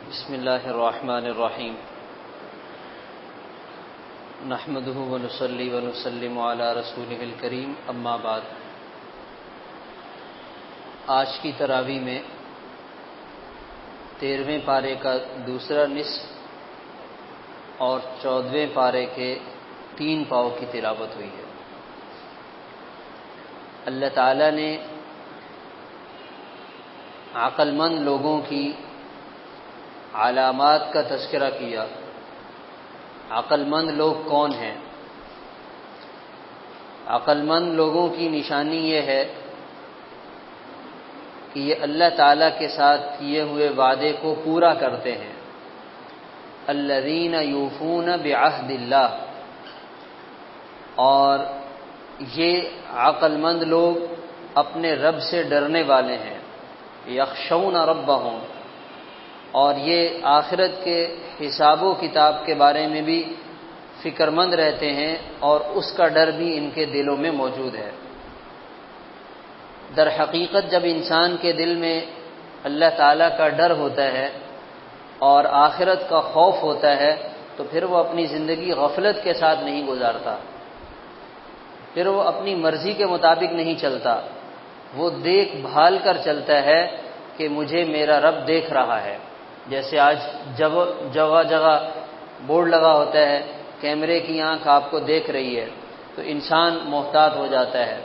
بسم اللہ الرحمن الرحیم نحمده ونصلی ونسلم علی رسولہ الکریم اما بعد۔ آج کی تراویح میں 13ویں پارے کا دوسرا نصف اور 14ویں پارے کے 3 پاؤں کی تلاوت ہوئی ہے۔ اللہ تعالیٰ نے عقل مند لوگوں کی علامات کا تذکرہ کیا۔ عقل مند لوگ کون ہیں؟ عقل مند لوگوں کی نشانی یہ ہے کہ یہ اللہ تعالیٰ کے ساتھ کیے ہوئے وعدے کو پورا کرتے ہیں۔ الذین یوفون بعہد اللہ، اور یہ عقل مند لوگ اپنے رب سے ڈرنے والے ہیں۔ یخشون ربہم، اور یہ آخرت کے حساب و کتاب کے بارے میں بھی فکر مند رہتے ہیں اور اس کا ڈر بھی ان کے دلوں میں موجود ہے۔ در حقیقت جب انسان کے دل میں اللہ تعالیٰ کا ڈر ہوتا ہے اور آخرت کا خوف ہوتا ہے تو پھر وہ اپنی زندگی غفلت کے ساتھ نہیں گزارتا، پھر وہ اپنی مرضی کے مطابق نہیں چلتا، وہ دیکھ بھال کر چلتا ہے کہ مجھے میرا رب دیکھ رہا ہے۔ جیسے آج جگہ جگہ بورڈ لگا ہوتا ہے، کیمرے کی آنکھ آپ کو دیکھ رہی ہے، تو انسان محتاط ہو جاتا ہے۔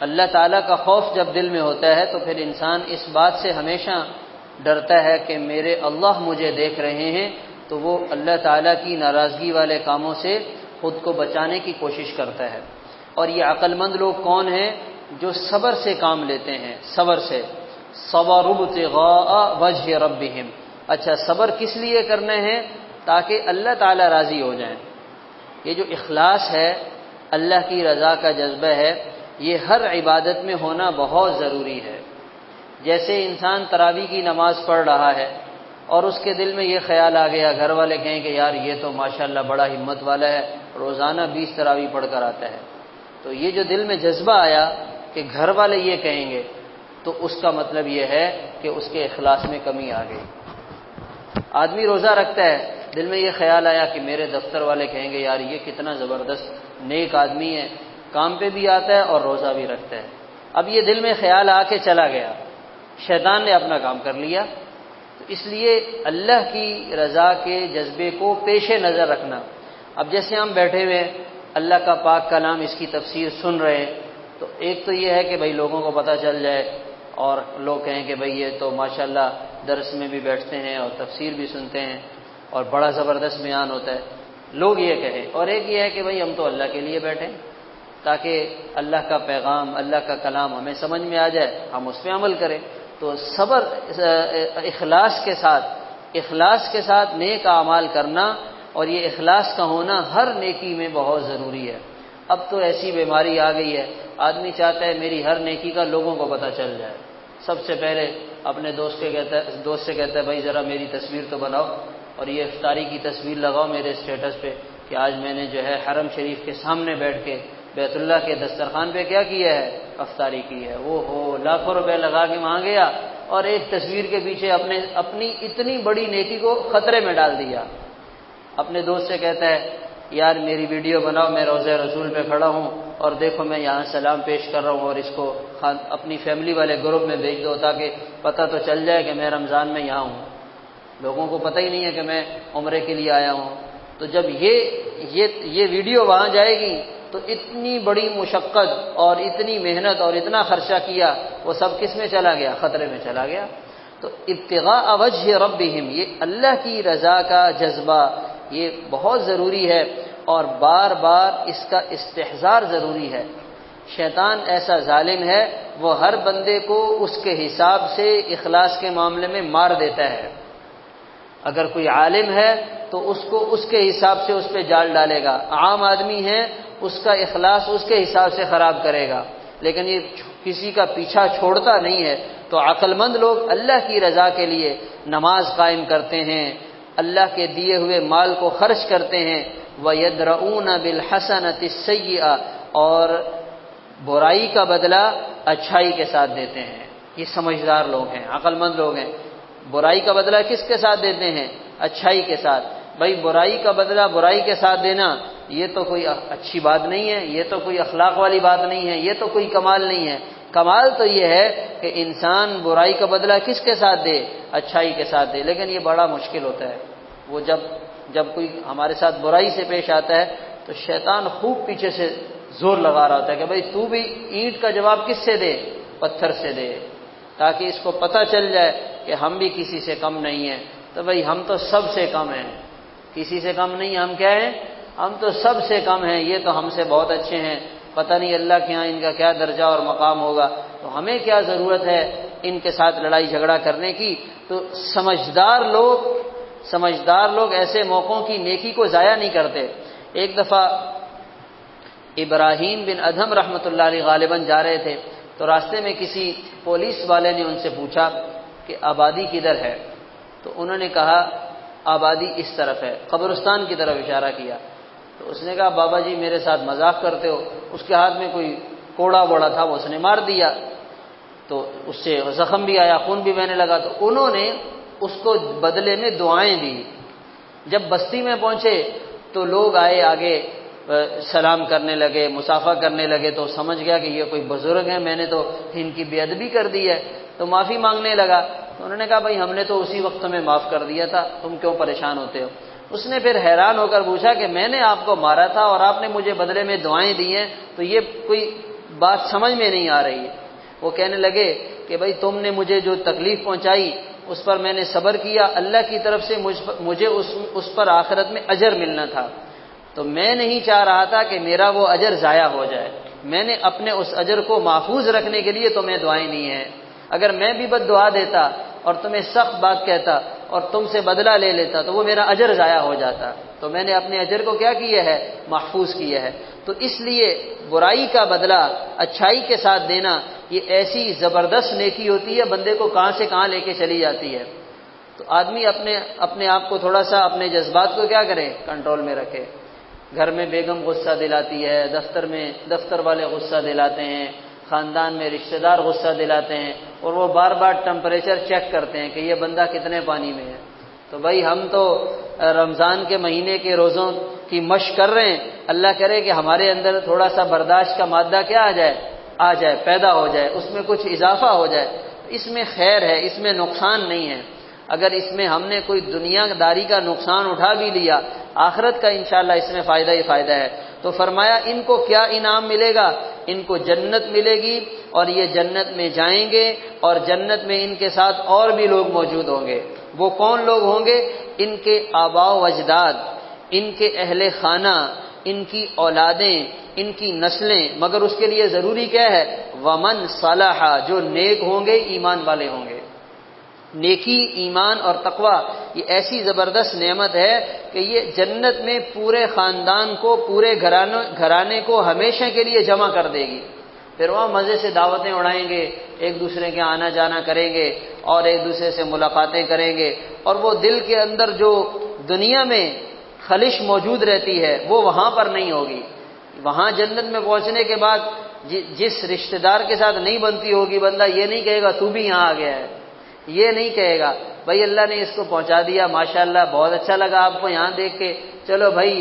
اللہ تعالیٰ کا خوف جب دل میں ہوتا ہے تو پھر انسان اس بات سے ہمیشہ ڈرتا ہے کہ میرے اللہ مجھے دیکھ رہے ہیں، تو وہ اللہ تعالیٰ کی ناراضگی والے کاموں سے خود کو بچانے کی کوشش کرتا ہے۔ اور یہ عقل مند لوگ کون ہیں؟ جو صبر سے کام لیتے ہیں، صبر سے۔ صبر ابتغاء وجہ ربہم، اچھا صبر کس لیے کرنے ہیں؟ تاکہ اللہ تعالیٰ راضی ہو جائیں۔ یہ جو اخلاص ہے، اللہ کی رضا کا جذبہ ہے، یہ ہر عبادت میں ہونا بہت ضروری ہے۔ جیسے انسان تراویح کی نماز پڑھ رہا ہے اور اس کے دل میں یہ خیال آ گیا، گھر والے کہیں کہ یار یہ تو ماشاءاللہ بڑا ہمت والا ہے، روزانہ 20 تراویح پڑھ کر آتا ہے، تو یہ جو دل میں جذبہ آیا کہ گھر والے یہ کہیں گے، تو اس کا مطلب یہ ہے کہ اس کے اخلاص میں کمی آ گئی۔ آدمی روزہ رکھتا ہے، دل میں یہ خیال آیا کہ میرے دفتر والے کہیں گے یار یہ کتنا زبردست نیک آدمی ہے، کام پہ بھی آتا ہے اور روزہ بھی رکھتا ہے۔ اب یہ دل میں خیال آ کے چلا گیا، شیطان نے اپنا کام کر لیا۔ تو اس لیے اللہ کی رضا کے جذبے کو پیش نظر رکھنا۔ اب جیسے ہم بیٹھے ہوئے اللہ کا پاک کلام، اس کی تفسیر سن رہے ہیں، تو ایک تو یہ ہے کہ بھائی لوگوں کو پتہ چل جائے اور لوگ کہیں کہ بھئی یہ تو ماشاءاللہ درس میں بھی بیٹھتے ہیں اور تفسیر بھی سنتے ہیں اور بڑا زبردست بیان ہوتا ہے، لوگ یہ کہیں۔ اور ایک یہ ہے کہ بھئی ہم تو اللہ کے لیے بیٹھیں تاکہ اللہ کا پیغام، اللہ کا کلام ہمیں سمجھ میں آ جائے، ہم اس پہ عمل کریں۔ تو صبر، اخلاص کے ساتھ نیک اعمال کرنا، اور یہ اخلاص کا ہونا ہر نیکی میں بہت ضروری ہے۔ اب تو ایسی بیماری آ گئی ہے، آدمی چاہتا ہے میری ہر نیکی کا لوگوں کو پتہ چل جائے۔ سب سے پہلے اپنے دوست سے کہتا ہے بھائی ذرا میری تصویر تو بناؤ اور یہ افطاری کی تصویر لگاؤ میرے اسٹیٹس پہ کہ آج میں نے جو ہے حرم شریف کے سامنے بیٹھ کے بیت اللہ کے دسترخوان پہ کیا کیا ہے؟ افطاری کی ہے۔ وہ لاکھوں روپے لگا کے وہاں گیا اور ایک تصویر کے پیچھے اپنی اتنی بڑی نیکی کو خطرے میں ڈال دیا۔ اپنے دوست سے کہتا ہے یار میری ویڈیو بناؤ، میں روضہ رسول پہ کھڑا ہوں اور دیکھو میں یہاں سلام پیش کر رہا ہوں، اور اس کو اپنی فیملی والے گروپ میں بھیج دو تاکہ پتہ تو چل جائے کہ میں رمضان میں یہاں ہوں، لوگوں کو پتہ ہی نہیں ہے کہ میں عمرے کے لیے آیا ہوں۔ تو جب یہ ویڈیو وہاں جائے گی تو اتنی بڑی مشقت اور اتنی محنت اور اتنا خرچہ کیا، وہ سب کس میں چلا گیا؟ خطرے میں چلا گیا۔ تو ابتغاء وجہ ربہم، یہ اللہ کی رضا کا جذبہ یہ بہت ضروری ہے، اور بار بار اس کا استحضار ضروری ہے۔ شیطان ایسا ظالم ہے، وہ ہر بندے کو اس کے حساب سے اخلاص کے معاملے میں مار دیتا ہے۔ اگر کوئی عالم ہے تو اس کو اس کے حساب سے اس پہ جال ڈالے گا، عام آدمی ہے اس کا اخلاص اس کے حساب سے خراب کرے گا، لیکن یہ کسی کا پیچھا چھوڑتا نہیں ہے۔ تو عقل مند لوگ اللہ کی رضا کے لیے نماز قائم کرتے ہیں، اللہ کے دیے ہوئے مال کو خرچ کرتے ہیں، وَيَدْرَؤُونَ بِالْحَسَنَةِ السَّيِّئَةِ، اور برائی کا بدلہ اچھائی کے ساتھ دیتے ہیں۔ یہ سمجھدار لوگ ہیں، عقل مند لوگ ہیں۔ برائی کا بدلہ کس کے ساتھ دیتے ہیں؟ اچھائی کے ساتھ۔ بھائی برائی کا بدلہ برائی کے ساتھ دینا یہ تو کوئی اچھی بات نہیں ہے، یہ تو کوئی اخلاق والی بات نہیں ہے، یہ تو کوئی کمال نہیں ہے۔ کمال تو یہ ہے کہ انسان برائی کا بدلہ کس کے ساتھ دے؟ اچھائی کے ساتھ دے۔ لیکن یہ بڑا مشکل ہوتا ہے، وہ جب کوئی ہمارے ساتھ برائی سے پیش آتا ہے تو شیطان خوب پیچھے سے زور لگا رہا ہوتا ہے کہ بھائی تو بھی اینٹ کا جواب کس سے دے؟ پتھر سے دے، تاکہ اس کو پتہ چل جائے کہ ہم بھی کسی سے کم نہیں ہیں۔ تو بھائی ہم تو سب سے کم ہیں، کسی سے کم نہیں، ہم کیا ہیں؟ ہم تو سب سے کم ہیں، یہ تو ہم سے بہت اچھے ہیں، پتہ نہیں اللہ کے ہاں ان کا کیا درجہ اور مقام ہوگا، تو ہمیں کیا ضرورت ہے ان کے ساتھ لڑائی جھگڑا کرنے کی۔ تو سمجھدار لوگ ایسے موقعوں کی نیکی کو ضائع نہیں کرتے۔ ایک دفعہ ابراہیم بن ادھم رحمۃ اللہ علیہ غالباً جا رہے تھے، تو راستے میں کسی پولیس والے نے ان سے پوچھا کہ آبادی کدھر ہے؟ تو انہوں نے کہا آبادی اس طرف ہے، قبرستان کی طرف اشارہ کیا۔ تو اس نے کہا بابا جی میرے ساتھ مذاق کرتے ہو؟ اس کے ہاتھ میں کوئی کوڑا بوڑا تھا، وہ اس نے مار دیا، تو اس سے زخم بھی آیا، خون بھی بہنے لگا۔ تو انہوں نے اس کو بدلے میں دعائیں دی۔ جب بستی میں پہنچے تو لوگ آئے آگے، سلام کرنے لگے، مصافحہ کرنے لگے، تو سمجھ گیا کہ یہ کوئی بزرگ ہیں، میں نے تو ان کی بے ادبی کر دی ہے، تو معافی مانگنے لگا۔ تو انہوں نے کہا بھائی ہم نے تو اسی وقت میں معاف کر دیا تھا، تم کیوں پریشان ہوتے ہو؟ اس نے پھر حیران ہو کر پوچھا کہ میں نے آپ کو مارا تھا اور آپ نے مجھے بدلے میں دعائیں دی ہیں، تو یہ کوئی بات سمجھ میں نہیں آ رہی ہے۔ وہ کہنے لگے کہ بھائی تم نے مجھے جو تکلیف پہنچائی اس پر میں نے صبر کیا، اللہ کی طرف سے مجھے اس پر آخرت میں اجر ملنا تھا، تو میں نہیں چاہ رہا تھا کہ میرا وہ اجر ضائع ہو جائے، میں نے اپنے اس اجر کو محفوظ رکھنے کے لیے تمہیں دعائیں دی ہیں۔ اگر میں بھی بد دعا دیتا اور تمہیں سخت بات کہتا اور تم سے بدلہ لے لیتا تو وہ میرا اجر ضائع ہو جاتا، تو میں نے اپنے اجر کو کیا کیا ہے؟ محفوظ کیا ہے۔ تو اس لیے برائی کا بدلہ اچھائی کے ساتھ دینا یہ ایسی زبردست نیکی ہوتی ہے، بندے کو کہاں سے کہاں لے کے چلی جاتی ہے۔ تو آدمی اپنے آپ کو تھوڑا سا اپنے جذبات کو کیا کرے؟ کنٹرول میں رکھے۔ گھر میں بیگم غصہ دلاتی ہے، دفتر والے غصہ دلاتے ہیں، خاندان میں رشتہ دار غصہ دلاتے ہیں، اور وہ بار بار ٹمپریچر چیک کرتے ہیں کہ یہ بندہ کتنے پانی میں ہے۔ تو بھائی ہم تو رمضان کے مہینے کے روزوں کی مشق کر رہے ہیں، اللہ کرے کہ ہمارے اندر تھوڑا سا برداشت کا مادہ کیا آ جائے، پیدا ہو جائے، اس میں کچھ اضافہ ہو جائے، اس میں خیر ہے، اس میں نقصان نہیں ہے۔ اگر اس میں ہم نے کوئی دنیا داری کا نقصان اٹھا بھی لیا، آخرت کا انشاءاللہ اس میں فائدہ ہی فائدہ ہے۔ تو فرمایا ان کو کیا انعام ملے گا؟ ان کو جنت ملے گی، اور یہ جنت میں جائیں گے، اور جنت میں ان کے ساتھ اور بھی لوگ موجود ہوں گے۔ وہ کون لوگ ہوں گے؟ ان کے آباء و اجداد، ان کے اہل خانہ، ان کی اولادیں، ان کی نسلیں، مگر اس کے لیے ضروری کیا ہے؟ ومن صلح، جو نیک ہوں گے، ایمان والے ہوں گے۔ نیکی، ایمان اور تقوی یہ ایسی زبردست نعمت ہے کہ یہ جنت میں پورے خاندان کو، پورے گھرانے کو ہمیشہ کے لیے جمع کر دے گی۔ پھر وہاں مزے سے دعوتیں اڑائیں گے، ایک دوسرے کے آنا جانا کریں گے، اور ایک دوسرے سے ملاقاتیں کریں گے، اور وہ دل کے اندر جو دنیا میں خلش موجود رہتی ہے وہ وہاں پر نہیں ہوگی۔ وہاں جنت میں پہنچنے کے بعد جس رشتہ دار کے ساتھ نہیں بنتی ہوگی، بندہ یہ نہیں کہے گا تو بھی یہاں آ گیا ہے، یہ نہیں کہے گا بھائی اللہ نے اس کو پہنچا دیا، ماشاءاللہ بہت اچھا لگا آپ کو یہاں دیکھ کے، چلو بھائی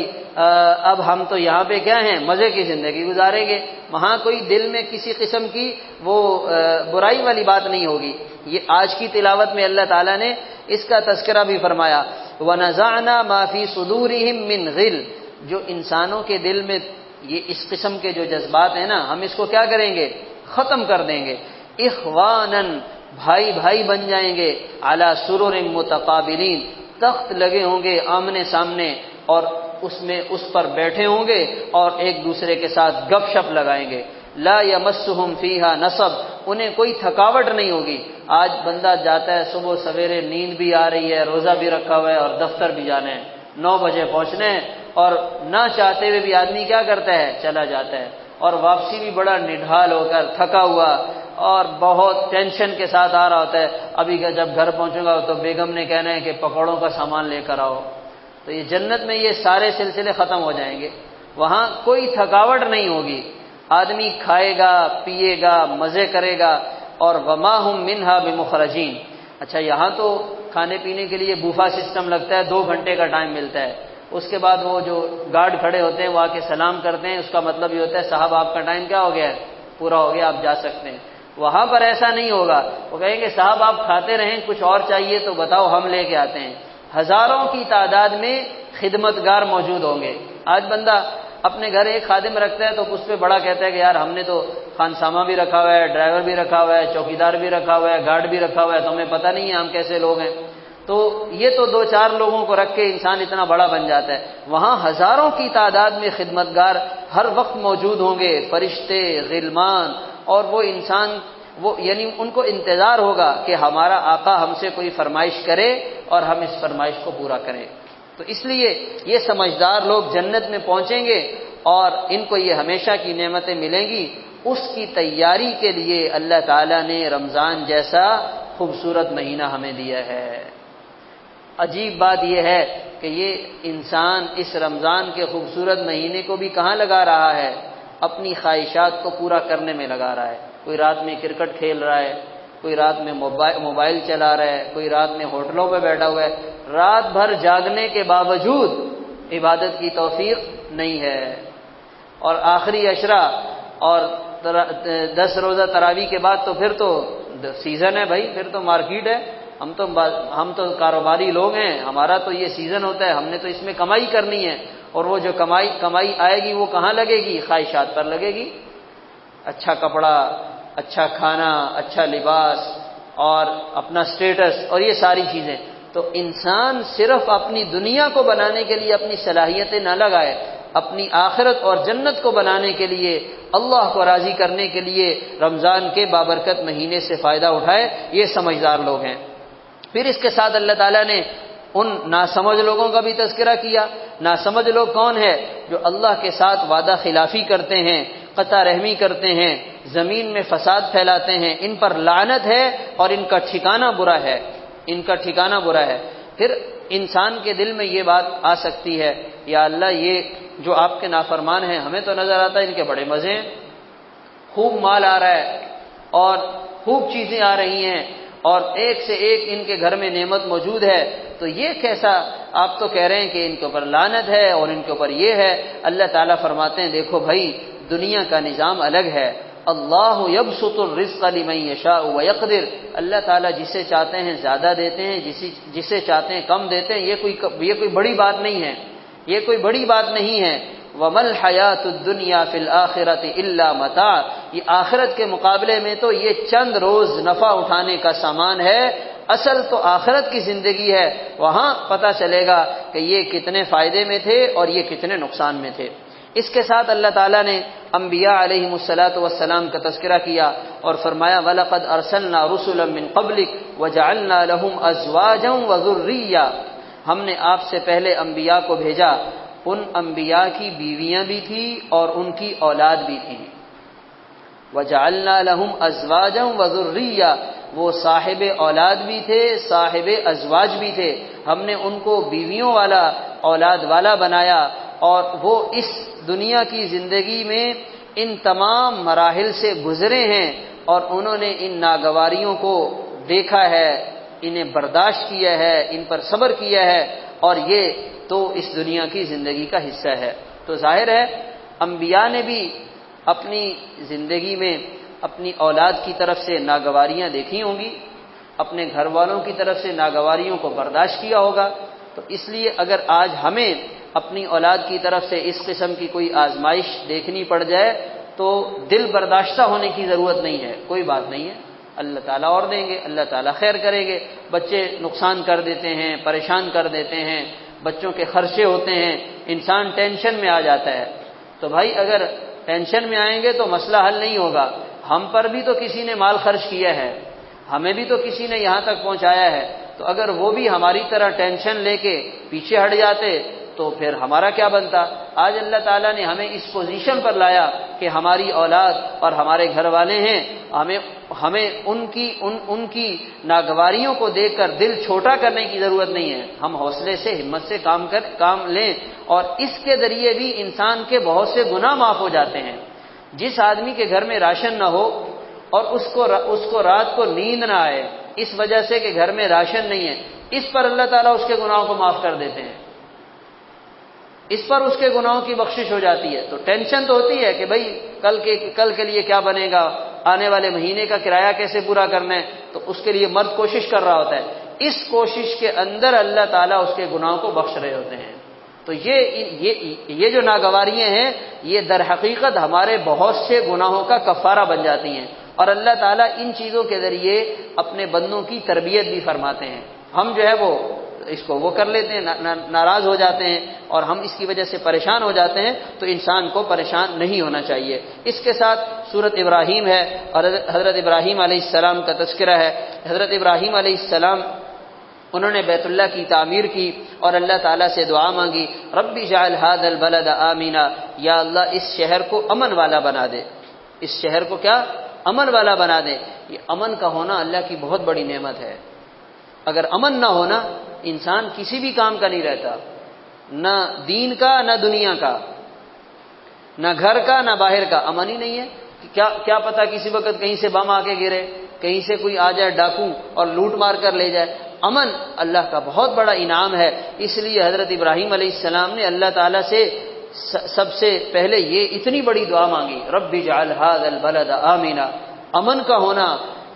اب ہم تو یہاں پہ کیا ہیں، مزے کی زندگی گزاریں گے۔ وہاں کوئی دل میں کسی قسم کی وہ برائی والی بات نہیں ہوگی۔ یہ آج کی تلاوت میں اللہ تعالیٰ نے اس کا تذکرہ بھی فرمایا، وَنَزَعْنَا مَا فِي صُدُورِهِم مِّن غِلٍّ، جو انسانوں کے دل میں یہ اس قسم کے جو جذبات ہیں نا، ہم اس کو کیا کریں گے؟ ختم کر دیں گے۔ اخوانن، بھائی بھائی بن جائیں گے، علی سرر متقابلین، تخت لگے ہوں گے آمنے سامنے، اور اس پر بیٹھے ہوں گے اور ایک دوسرے کے ساتھ گپ شپ لگائیں گے۔ لا یمسہم فیہا نصب، انہیں کوئی تھکاوٹ نہیں ہوگی۔ آج بندہ جاتا ہے صبح سویرے، نیند بھی آ رہی ہے، روزہ بھی رکھا ہوا ہے، اور دفتر بھی جانا ہے، 9 بجے پہنچنا ہے، اور نہ چاہتے ہوئے بھی آدمی کیا کرتا ہے؟ چلا جاتا ہے، اور واپسی بھی بڑا نڈھال ہو کر، تھکا ہوا اور بہت ٹینشن کے ساتھ آ رہا ہوتا ہے۔ ابھی جب گھر پہنچوں گا تو بیگم نے کہنا ہے کہ پکوڑوں کا سامان لے کر آؤ۔ تو یہ جنت میں یہ سارے سلسلے ختم ہو جائیں گے، وہاں کوئی تھکاوٹ نہیں ہوگی، آدمی کھائے گا، پیے گا، مزے کرے گا، اور وما ہم منہا بمخرجین، اچھا یہاں تو کھانے پینے کے لیے بوفا سسٹم لگتا ہے، 2 گھنٹے کا ٹائم ملتا ہے، اس کے بعد وہ جو گارڈ کھڑے ہوتے ہیں وہ آ کے سلام کرتے ہیں، اس کا مطلب یہ ہوتا ہے صاحب آپ کا ٹائم کیا ہو گیا ہے، پورا ہو گیا، آپ جا سکتے ہیں۔ وہاں پر ایسا نہیں ہوگا، وہ کہیں گے صاحب آپ کھاتے رہیں، کچھ اور چاہیے تو بتاؤ ہم لے کے آتے ہیں۔ ہزاروں کی تعداد میں خدمتگار موجود ہوں گے۔ آج بندہ اپنے گھر ایک خادم رکھتا ہے تو اس پہ بڑا کہتا ہے کہ یار ہم نے تو خانسامہ بھی رکھا ہوا ہے، ڈرائیور بھی رکھا ہوا ہے، چوکیدار بھی رکھا ہوا ہے، گارڈ بھی رکھا ہوا ہے، تو ہمیں پتہ نہیں ہے ہم کیسے لوگ ہیں۔ تو یہ تو 2-4 لوگوں کو رکھ کے انسان اتنا بڑا بن جاتا ہے، وہاں ہزاروں کی تعداد میں خدمتگار ہر وقت موجود ہوں گے، فرشتے، غلمان، اور وہ انسان یعنی ان کو انتظار ہوگا کہ ہمارا آقا ہم سے کوئی فرمائش کرے اور ہم اس فرمائش کو پورا کریں۔ تو اس لیے یہ سمجھدار لوگ جنت میں پہنچیں گے اور ان کو یہ ہمیشہ کی نعمتیں ملیں گی۔ اس کی تیاری کے لیے اللہ تعالیٰ نے رمضان جیسا خوبصورت مہینہ ہمیں دیا ہے۔ عجیب بات یہ ہے کہ یہ انسان اس رمضان کے خوبصورت مہینے کو بھی کہاں لگا رہا ہے؟ اپنی خواہشات کو پورا کرنے میں لگا رہا ہے۔ کوئی رات میں کرکٹ کھیل رہا ہے، کوئی رات میں موبائل چلا رہا ہے، کوئی رات میں ہوٹلوں پہ بیٹھا ہوا ہے، رات بھر جاگنے کے باوجود عبادت کی توفیق نہیں ہے۔ اور آخری عشرہ اور 10 روزہ تراویح کے بعد تو پھر تو سیزن ہے بھائی، پھر تو مارکیٹ ہے، ہم تو کاروباری لوگ ہیں، ہمارا تو یہ سیزن ہوتا ہے، ہم نے تو اس میں کمائی کرنی ہے، اور وہ جو کمائی آئے گی وہ کہاں لگے گی؟ خواہشات پر لگے گی۔ اچھا کپڑا، اچھا کھانا، اچھا لباس اور اپنا سٹیٹس اور یہ ساری چیزیں۔ تو انسان صرف اپنی دنیا کو بنانے کے لیے اپنی صلاحیتیں نہ لگائے، اپنی آخرت اور جنت کو بنانے کے لیے، اللہ کو راضی کرنے کے لیے رمضان کے بابرکت مہینے سے فائدہ اٹھائے، یہ سمجھدار لوگ ہیں۔ پھر اس کے ساتھ اللہ تعالیٰ نے ان ناسمجھ لوگوں کا بھی تذکرہ کیا۔ ناسمجھ لوگ کون ہے؟ جو اللہ کے ساتھ وعدہ خلافی کرتے ہیں، قطع رحمی کرتے ہیں، زمین میں فساد پھیلاتے ہیں، ان پر لعنت ہے اور ان کا ٹھکانہ برا ہے، ان کا ٹھکانہ برا ہے۔ پھر انسان کے دل میں یہ بات آ سکتی ہے، یا اللہ یہ جو آپ کے نافرمان ہیں ہمیں تو نظر آتا ہے ان کے بڑے مزے ہیں، خوب مال آ رہا ہے اور خوب چیزیں آ رہی ہیں اور ایک سے ایک ان کے گھر میں نعمت موجود ہے، تو یہ کیسا؟ آپ تو کہہ رہے ہیں کہ ان کے اوپر لعنت ہے اور ان کے اوپر یہ ہے۔ اللہ تعالیٰ فرماتے ہیں دیکھو بھائی، دنیا کا نظام الگ ہے۔ اللہ یبسط الرزق لمن یشاء ویقدر، اللہ تعالیٰ جسے چاہتے ہیں زیادہ دیتے ہیں، جسے چاہتے ہیں کم دیتے ہیں۔ یہ کوئی بڑی بات نہیں ہے، یہ کوئی بڑی بات نہیں ہے۔ وَمَا الْحَيَاةُ الدُّنْيَا فِي الْآخِرَةِ إِلَّا مَتَاعٌ، یہ آخرت کے مقابلے میں تو یہ چند روز نفع اٹھانے کا سامان ہے، اصل تو آخرت کی زندگی ہے، وہاں پتہ چلے گا کہ یہ کتنے فائدے میں تھے اور یہ کتنے نقصان میں تھے۔ اس کے ساتھ اللہ تعالیٰ نے انبیاء علیہم الصلاۃ والسلام کا تذکرہ کیا اور فرمایا وَلَقَدْ أَرْسَلْنَا رُسُلًا مِّن قَبْلِكَ وَجَعَلْنَا لَهُمْ أَزْوَاجًا وَذُرِّيَّةً، ہم نے آپ سے پہلے انبیاء کو بھیجا، ان انبیاء کی بیویاں بھی تھیں اور ان کی اولاد بھی تھی۔ وَجَعَلْنَا لَهُمْ أَزْوَاجًا وَذُرِّيَّةً، وہ صاحب اولاد بھی تھے، صاحب ازواج بھی تھے، ہم نے ان کو بیویوں والا، اولاد والا بنایا، اور وہ اس دنیا کی زندگی میں ان تمام مراحل سے گزرے ہیں اور انہوں نے ان ناگواریوں کو دیکھا ہے، انہیں برداشت کیا ہے، ان پر صبر کیا ہے، اور یہ تو اس دنیا کی زندگی کا حصہ ہے۔ تو ظاہر ہے انبیاء نے بھی اپنی زندگی میں اپنی اولاد کی طرف سے ناگواریاں دیکھی ہوں گی، اپنے گھر والوں کی طرف سے ناگواریوں کو برداشت کیا ہوگا۔ تو اس لیے اگر آج ہمیں اپنی اولاد کی طرف سے اس قسم کی کوئی آزمائش دیکھنی پڑ جائے تو دل برداشتہ ہونے کی ضرورت نہیں ہے، کوئی بات نہیں ہے، اللہ تعالیٰ اور دیں گے، اللہ تعالیٰ خیر کریں گے۔ بچے نقصان کر دیتے ہیں، پریشان کر دیتے ہیں، بچوں کے خرچے ہوتے ہیں، انسان ٹینشن میں آ جاتا ہے۔ تو بھائی اگر ٹینشن میں آئیں گے تو مسئلہ حل نہیں ہوگا۔ ہم پر بھی تو کسی نے مال خرچ کیا ہے، ہمیں بھی تو کسی نے یہاں تک پہنچایا ہے، تو اگر وہ بھی ہماری طرح ٹینشن لے کے پیچھے ہٹ جاتے تو پھر ہمارا کیا بنتا؟ آج اللہ تعالیٰ نے ہمیں اس پوزیشن پر لایا کہ ہماری اولاد اور ہمارے گھر والے ہیں، ہمیں ان کی ناگواریوں کو دیکھ کر دل چھوٹا کرنے کی ضرورت نہیں ہے، ہم حوصلے سے، ہمت سے کام لیں، اور اس کے ذریعے بھی انسان کے بہت سے گناہ معاف ہو جاتے ہیں۔ جس آدمی کے گھر میں راشن نہ ہو اور اس کو رات کو نیند نہ آئے اس وجہ سے کہ گھر میں راشن نہیں ہے، اس پر اللہ تعالیٰ اس کے گناہوں کو معاف کر دیتے ہیں، اس پر اس کے گناہوں کی بخشش ہو جاتی ہے۔ تو ٹینشن تو ہوتی ہے کہ بھائی کل کے لیے کیا بنے گا، آنے والے مہینے کا کرایہ کیسے پورا کرنا ہے، تو اس کے لیے مرد کوشش کر رہا ہوتا ہے، اس کوشش کے اندر اللہ تعالیٰ اس کے گناہوں کو بخش رہے ہوتے ہیں۔ تو یہ جو ناگواریاں ہیں، یہ در حقیقت ہمارے بہت سے گناہوں کا کفارہ بن جاتی ہیں، اور اللہ تعالیٰ ان چیزوں کے ذریعے اپنے بندوں کی تربیت بھی فرماتے ہیں۔ ہم جو ہے وہ اس کو وہ کر لیتے ہیں، ناراض ہو جاتے ہیں، اور ہم اس کی وجہ سے پریشان ہو جاتے ہیں، تو انسان کو پریشان نہیں ہونا چاہیے۔ اس کے ساتھ سورۃ ابراہیم ہے، اور حضرت ابراہیم علیہ السلام کا تذکرہ ہے۔ حضرت ابراہیم علیہ السلام انہوں نے بیت اللہ کی تعمیر کی اور اللہ تعالیٰ سے دعا مانگی، رب اجعل ھذا البلد آمنا، یا اللہ اس شہر کو امن والا بنا دے، اس شہر کو کیا امن والا بنا دے۔ یہ امن کا ہونا اللہ کی بہت بڑی نعمت ہے۔ اگر امن نہ ہونا، انسان کسی بھی کام کا نہیں رہتا، نہ دین کا نہ دنیا کا، نہ گھر کا نہ باہر کا، امن ہی نہیں ہے۔ کیا پتا کسی وقت کہیں سے بم آ کے گرے، کہیں سے کوئی آ جائے ڈاکو اور لوٹ مار کر لے جائے۔ امن اللہ کا بہت بڑا انعام ہے، اس لیے حضرت ابراہیم علیہ السلام نے اللہ تعالیٰ سے سب سے پہلے یہ اتنی بڑی دعا مانگی، رب اجعل ھذا البلد آمنا، امن کا ہونا۔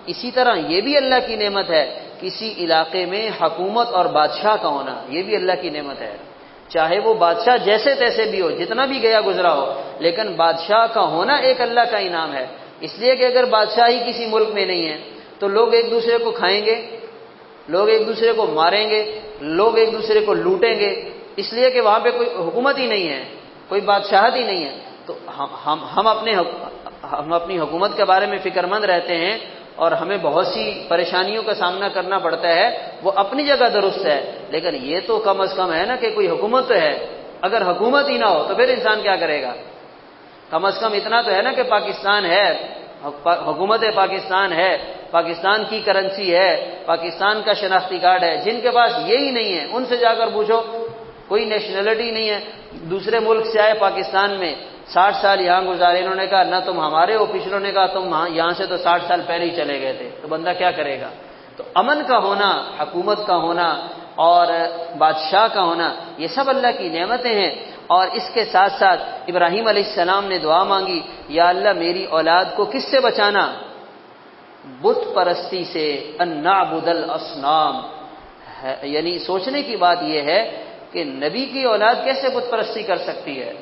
اسی طرح یہ بھی اللہ کی نعمت ہے، کسی علاقے میں حکومت اور بادشاہ کا ہونا، یہ بھی اللہ کی نعمت ہے، چاہے وہ بادشاہ جیسے تیسے بھی ہو، جتنا بھی گیا گزرا ہو، لیکن بادشاہ کا ہونا ایک اللہ کا انعام ہے۔ اس لیے کہ اگر بادشاہ ہی کسی ملک میں نہیں ہے تو لوگ ایک دوسرے کو کھائیں گے، لوگ ایک دوسرے کو ماریں گے، لوگ ایک دوسرے کو لوٹیں گے، اس لیے کہ وہاں پہ کوئی حکومت ہی نہیں ہے، کوئی بادشاہت ہی نہیں ہے۔ تو ہم اپنی حکومت کے بارے میں فکر مند رہتے ہیں، اور ہمیں بہت سی پریشانیوں کا سامنا کرنا پڑتا ہے، وہ اپنی جگہ درست ہے، لیکن یہ تو کم از کم ہے نا کہ کوئی حکومت تو ہے۔ اگر حکومت ہی نہ ہو تو پھر انسان کیا کرے گا؟ کم از کم اتنا تو ہے نا کہ پاکستان ہے، حکومت پاکستان ہے، پاکستان کی کرنسی ہے، پاکستان کا شناختی کارڈ ہے۔ جن کے پاس یہی نہیں ہے ان سے جا کر پوچھو، کوئی نیشنلٹی نہیں ہے، دوسرے ملک سے آئے پاکستان میں، 60 سال یہاں گزارے، انہوں نے کہا نہ تم ہمارے ہو، پچھلوں نے کہا تم یہاں سے تو 60 سال پہلے ہی چلے گئے تھے، تو بندہ کیا کرے گا؟ تو امن کا ہونا، حکومت کا ہونا اور بادشاہ کا ہونا، یہ سب اللہ کی نعمتیں ہیں۔ اور اس کے ساتھ ساتھ ابراہیم علیہ السلام نے دعا مانگی، یا اللہ میری اولاد کو کس سے بچانا؟ بت پرستی سے، ان نعبد الاصنام۔ یعنی سوچنے کی بات یہ ہے کہ نبی کی اولاد کیسے بت پرستی کر سکتی ہے؟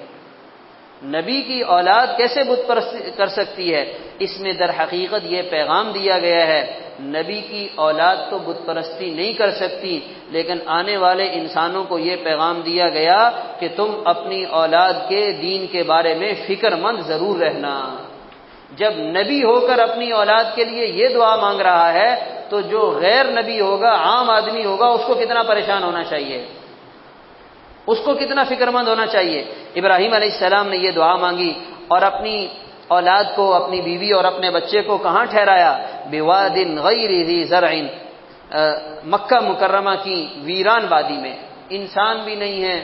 نبی کی اولاد کیسے بت پرستی کر سکتی ہے؟ اس میں در حقیقت یہ پیغام دیا گیا ہے، نبی کی اولاد تو بت پرستی نہیں کر سکتی، لیکن آنے والے انسانوں کو یہ پیغام دیا گیا کہ تم اپنی اولاد کے دین کے بارے میں فکر مند ضرور رہنا۔ جب نبی ہو کر اپنی اولاد کے لیے یہ دعا مانگ رہا ہے تو جو غیر نبی ہوگا، عام آدمی ہوگا، اس کو کتنا پریشان ہونا چاہیے، اس کو کتنا فکر مند ہونا چاہیے۔ ابراہیم علیہ السلام نے یہ دعا مانگی اور اپنی اولاد کو، اپنی بیوی اور اپنے بچے کو کہاں ٹھہرایا؟ بواد غیر ذی زرع، مکہ مکرمہ کی ویران وادی میں، انسان بھی نہیں ہے،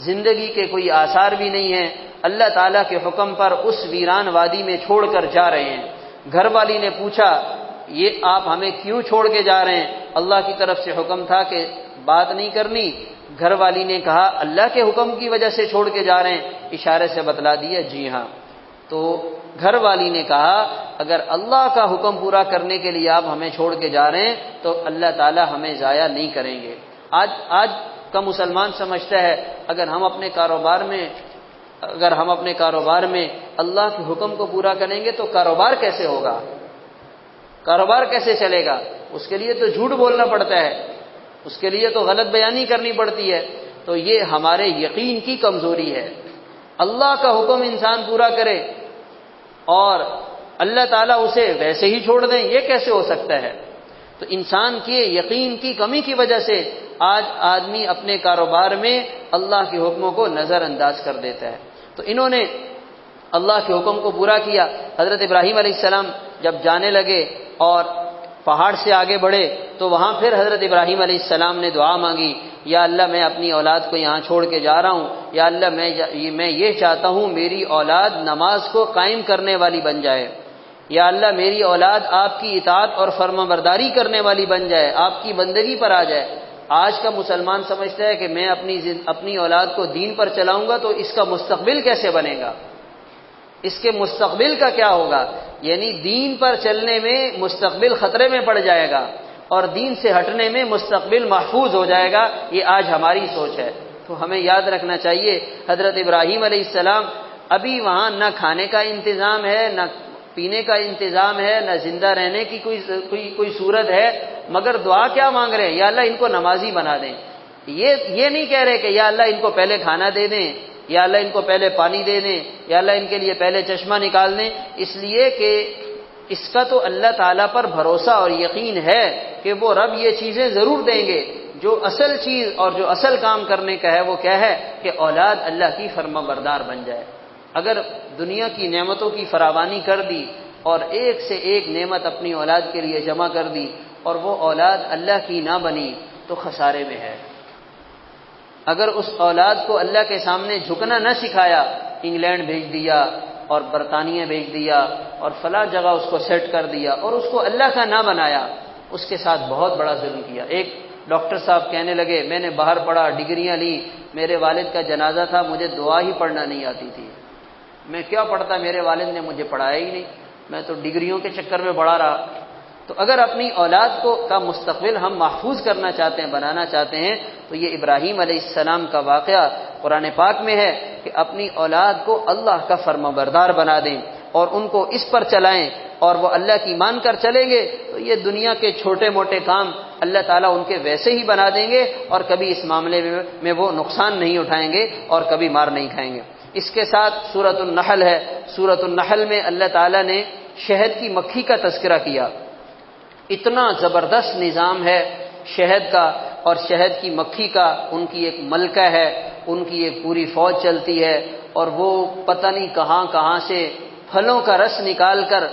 زندگی کے کوئی آثار بھی نہیں ہیں، اللہ تعالیٰ کے حکم پر اس ویران وادی میں چھوڑ کر جا رہے ہیں۔ گھر والی نے پوچھا یہ آپ ہمیں کیوں چھوڑ کے جا رہے ہیں؟ اللہ کی طرف سے حکم تھا کہ بات نہیں کرنی۔ گھر والی نے کہا اللہ کے حکم کی وجہ سے چھوڑ کے جا رہے ہیں، اشارے سے بتلا دیا جی ہاں۔ تو گھر والی نے کہا اگر اللہ کا حکم پورا کرنے کے لیے آپ ہمیں چھوڑ کے جا رہے ہیں تو اللہ تعالیٰ ہمیں ضائع نہیں کریں گے۔ آج کا مسلمان سمجھتا ہے اگر ہم اپنے کاروبار میں اللہ کے حکم کو پورا کریں گے تو کاروبار کیسے ہوگا، کاروبار کیسے چلے گا؟ اس کے لیے تو جھوٹ بولنا پڑتا ہے، اس کے لیے تو غلط بیانی کرنی پڑتی ہے۔ تو یہ ہمارے یقین کی کمزوری ہے۔ اللہ کا حکم انسان پورا کرے اور اللہ تعالیٰ اسے ویسے ہی چھوڑ دیں، یہ کیسے ہو سکتا ہے؟ تو انسان کے یقین کی کمی کی وجہ سے آج آدمی اپنے کاروبار میں اللہ کے حکموں کو نظر انداز کر دیتا ہے۔ تو انہوں نے اللہ کے حکم کو پورا کیا۔ حضرت ابراہیم علیہ السلام جب جانے لگے اور پہاڑ سے آگے بڑھے تو وہاں پھر حضرت ابراہیم علیہ السلام نے دعا مانگی، یا اللہ میں اپنی اولاد کو یہاں چھوڑ کے جا رہا ہوں، یا اللہ میں یہ چاہتا ہوں میری اولاد نماز کو قائم کرنے والی بن جائے، یا اللہ میری اولاد آپ کی اطاعت اور فرما برداری کرنے والی بن جائے، آپ کی بندگی پر آ جائے۔ آج کا مسلمان سمجھتا ہے کہ میں اپنی اولاد کو دین پر چلاؤں گا تو اس کا مستقبل کیسے بنے گا، اس کے مستقبل کا کیا ہوگا، یعنی دین پر چلنے میں مستقبل خطرے میں پڑ جائے گا اور دین سے ہٹنے میں مستقبل محفوظ ہو جائے گا۔ یہ آج ہماری سوچ ہے۔ تو ہمیں یاد رکھنا چاہیے حضرت ابراہیم علیہ السلام ابھی وہاں نہ کھانے کا انتظام ہے، نہ پینے کا انتظام ہے، نہ زندہ رہنے کی کوئی صورت ہے، مگر دعا کیا مانگ رہے ہیں؟ یا اللہ ان کو نمازی بنا دیں۔ یہ نہیں کہہ رہے کہ یا اللہ ان کو پہلے کھانا دے دیں، یا اللہ ان کو پہلے پانی دے دیں، یا اللہ ان کے لیے پہلے چشمہ نکال دیں، اس لیے کہ اس کا تو اللہ تعالیٰ پر بھروسہ اور یقین ہے کہ وہ رب یہ چیزیں ضرور دیں گے۔ جو اصل چیز اور جو اصل کام کرنے کا ہے وہ کیا ہے کہ اولاد اللہ کی فرما بردار بن جائے۔ اگر دنیا کی نعمتوں کی فراوانی کر دی اور ایک سے ایک نعمت اپنی اولاد کے لیے جمع کر دی اور وہ اولاد اللہ کی نہ بنی تو خسارے میں ہے۔ اگر اس اولاد کو اللہ کے سامنے جھکنا نہ سکھایا، انگلینڈ بھیج دیا اور برطانیہ بھیج دیا اور فلاں جگہ اس کو سیٹ کر دیا اور اس کو اللہ کا نہ بنایا، اس کے ساتھ بہت بڑا ظلم کیا۔ ایک ڈاکٹر صاحب کہنے لگے میں نے باہر پڑھا، ڈگریاں لی، میرے والد کا جنازہ تھا، مجھے دعا ہی پڑھنا نہیں آتی تھی۔ میں کیا پڑھتا، میرے والد نے مجھے پڑھایا ہی نہیں، میں تو ڈگریوں کے چکر میں بڑھا رہا۔ تو اگر اپنی اولاد کا مستقبل ہم محفوظ کرنا چاہتے ہیں، بنانا چاہتے ہیں، تو یہ ابراہیم علیہ السلام کا واقعہ قرآن پاک میں ہے کہ اپنی اولاد کو اللہ کا فرما بردار بنا دیں اور ان کو اس پر چلائیں اور وہ اللہ کی مان کر چلیں گے تو یہ دنیا کے چھوٹے موٹے کام اللہ تعالیٰ ان کے ویسے ہی بنا دیں گے اور کبھی اس معاملے میں وہ نقصان نہیں اٹھائیں گے اور کبھی مار نہیں کھائیں گے۔ اس کے ساتھ سورۃ النحل ہے، سورۃ النحل میں اللہ تعالیٰ نے شہد کی مکھی کا تذکرہ کیا۔ اتنا زبردست نظام ہے شہد کا اور شہد کی مکھی کا، ان کی ایک ملکہ ہے، ان کی ایک پوری فوج چلتی ہے اور وہ پتہ نہیں کہاں کہاں سے پھلوں کا رس نکال کر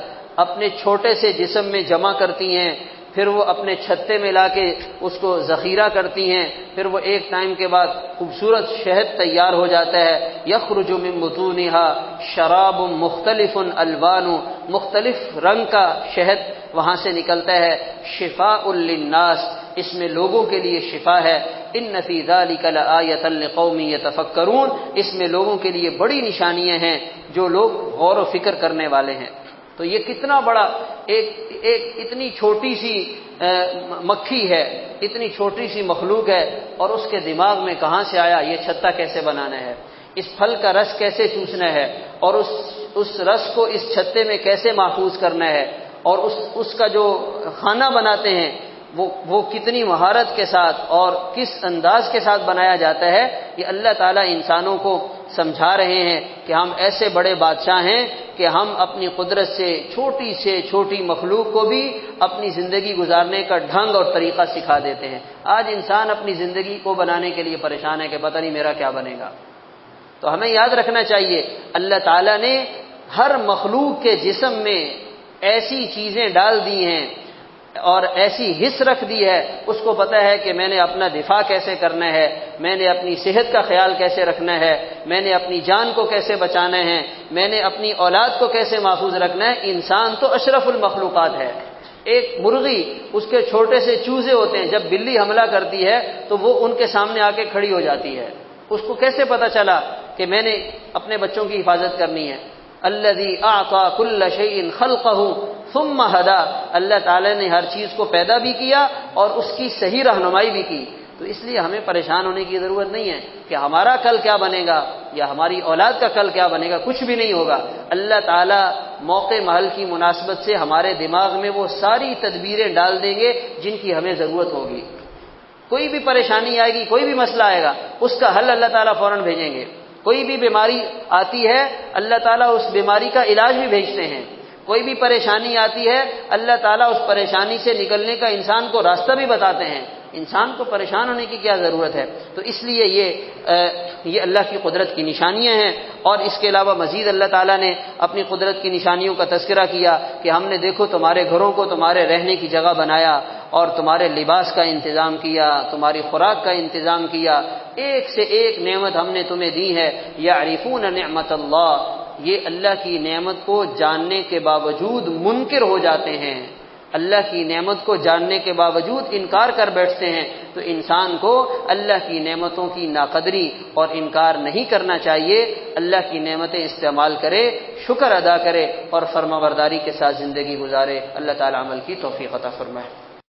اپنے چھوٹے سے جسم میں جمع کرتی ہیں، پھر وہ اپنے چھتے میں لا کے اس کو ذخیرہ کرتی ہیں، پھر وہ ایک ٹائم کے بعد خوبصورت شہد تیار ہو جاتا ہے۔ یخرج من بطونها شراب مختلف الوان، مختلف رنگ کا شہد وہاں سے نکلتا ہے۔ شفاء للناس، اس میں لوگوں کے لیے شفا ہے۔ ان فی ذلک لآیۃ لقوم یتفکرون، اس میں لوگوں کے لیے بڑی نشانیاں ہیں جو لوگ غور و فکر کرنے والے ہیں۔ تو یہ کتنا بڑا ایک اتنی چھوٹی سی مکھی ہے، اتنی چھوٹی سی مخلوق ہے اور اس کے دماغ میں کہاں سے آیا یہ چھتا کیسے بنانا ہے، اس پھل کا رس کیسے چوسنا ہے اور اس رس کو اس چھتے میں کیسے محفوظ کرنا ہے اور اس کا جو کھانا بناتے ہیں وہ کتنی مہارت کے ساتھ اور کس انداز کے ساتھ بنایا جاتا ہے، یہ اللہ تعالیٰ انسانوں کو سمجھا رہے ہیں کہ ہم ایسے بڑے بادشاہ ہیں کہ ہم اپنی قدرت سے چھوٹی مخلوق کو بھی اپنی زندگی گزارنے کا ڈھنگ اور طریقہ سکھا دیتے ہیں۔ آج انسان اپنی زندگی کو بنانے کے لیے پریشان ہے کہ پتہ نہیں میرا کیا بنے گا۔ تو ہمیں یاد رکھنا چاہیے اللہ تعالیٰ نے ہر مخلوق کے جسم میں ایسی چیزیں ڈال دی ہیں اور ایسی حص رکھ دی ہے، اس کو پتہ ہے کہ میں نے اپنا دفاع کیسے کرنا ہے، میں نے اپنی صحت کا خیال کیسے رکھنا ہے، میں نے اپنی جان کو کیسے بچانا ہے، میں نے اپنی اولاد کو کیسے محفوظ رکھنا ہے۔ انسان تو اشرف المخلوقات ہے۔ ایک مرغی، اس کے چھوٹے سے چوزے ہوتے ہیں، جب بلی حملہ کرتی ہے تو وہ ان کے سامنے آ کے کھڑی ہو جاتی ہے۔ اس کو کیسے پتہ چلا کہ میں نے اپنے بچوں کی حفاظت کرنی ہے؟ الذی اعطى كل شيء خلقه ثم هدى، اللہ تعالی نے ہر چیز کو پیدا بھی کیا اور اس کی صحیح رہنمائی بھی کی۔ تو اس لیے ہمیں پریشان ہونے کی ضرورت نہیں ہے کہ ہمارا کل کیا بنے گا یا ہماری اولاد کا کل کیا بنے گا، کچھ بھی نہیں ہوگا۔ اللہ تعالی موقع محل کی مناسبت سے ہمارے دماغ میں وہ ساری تدبیریں ڈال دیں گے جن کی ہمیں ضرورت ہوگی۔ کوئی بھی پریشانی آئے گی، کوئی بھی مسئلہ آئے گا، اس کا حل اللہ تعالیٰ فوراً بھیجیں گے۔ کوئی بھی بیماری آتی ہے اللہ تعالیٰ اس بیماری کا علاج بھی بھیجتے ہیں۔ کوئی بھی پریشانی آتی ہے اللہ تعالیٰ اس پریشانی سے نکلنے کا انسان کو راستہ بھی بتاتے ہیں۔ انسان کو پریشان ہونے کی کیا ضرورت ہے؟ تو اس لیے یہ اللہ کی قدرت کی نشانیاں ہیں۔ اور اس کے علاوہ مزید اللہ تعالیٰ نے اپنی قدرت کی نشانیوں کا تذکرہ کیا کہ ہم نے دیکھو تمہارے گھروں کو تمہارے رہنے کی جگہ بنایا اور تمہارے لباس کا انتظام کیا، تمہاری خوراک کا انتظام کیا، ایک سے ایک نعمت ہم نے تمہیں دی ہے۔ یعرفون نعمت اللہ، یہ اللہ کی نعمت کو جاننے کے باوجود منکر ہو جاتے ہیں، اللہ کی نعمت کو جاننے کے باوجود انکار کر بیٹھتے ہیں، تو انسان کو اللہ کی نعمتوں کی ناقدری اور انکار نہیں کرنا چاہیے، اللہ کی نعمتیں استعمال کرے، شکر ادا کرے اور فرمانبرداری کے ساتھ زندگی گزارے۔ اللہ تعالی عمل کی توفیق عطا فرمائے۔